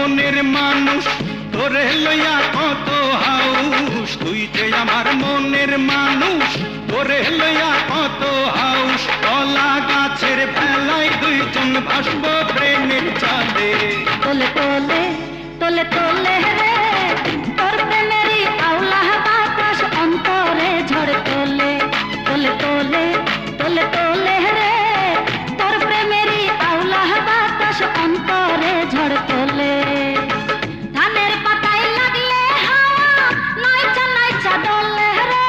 মনের মানুষ, তোরে লইয়া কত হাউস। তুই যে আমার মনের মানুষ, তোরে লইয়া কত হাউস। কলা গাছের ভেলায় দুইজন ভাসব প্রেমের চাঁদে। তোলে তোলে তোলে তোলে রে তোর প্রেমেরই আওলা বাতাস অন্তরে ঝড় তোলে। তোলে তোলে তোলে তোলে রে তোর প্রেমেরই আওলা বাতাস অন্তরে ঝড় তোলে। ধানের পাতায় লাগলে হাওয়া নাইচা নাইচা দোলে রে।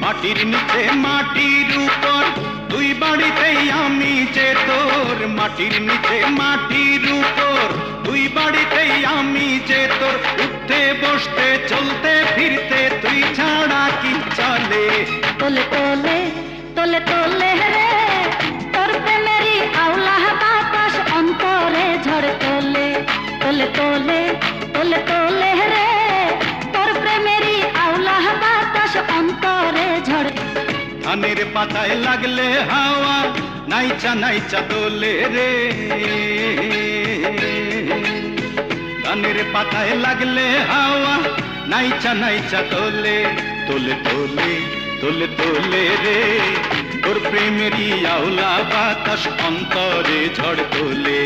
মাটির নিচে মাটির উপর দুই বাড়িতেই আমি যে তোর। মাটির নিচে মাটির উপর দুই বাড়িতেই আমি যে তোর। উঠতে বসতে চলতে ফিরতে তুই ছাড়া কি চলে। তোলে তোলে তোলে তোলে রে তোর প্রেমেরই আওলা বাতাস অন্তরে ঝড় তোলে। তোলে তোলে তোলে তোলে রে তোর প্রেমেরই আওলা বাতাস অন্তরে ঝড়। ধানের পাতায় লাগলে হাওয়া নাইচা নাইচা দোলে রে। ধানের পাতায় লাগলে হাওয়া নাইচা নাইচা দোলে। তোলে তোলে তোলে তোলে রে তোর প্রেমেরই আওলা বাতাস অন্তরে ঝড় তোলে।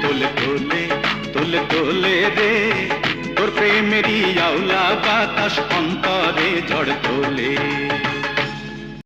তোলে তোলে তোলে তোলে রে তোর প্রেমেরই আওলা বাতাস অন্তরে ঝড় তোলে।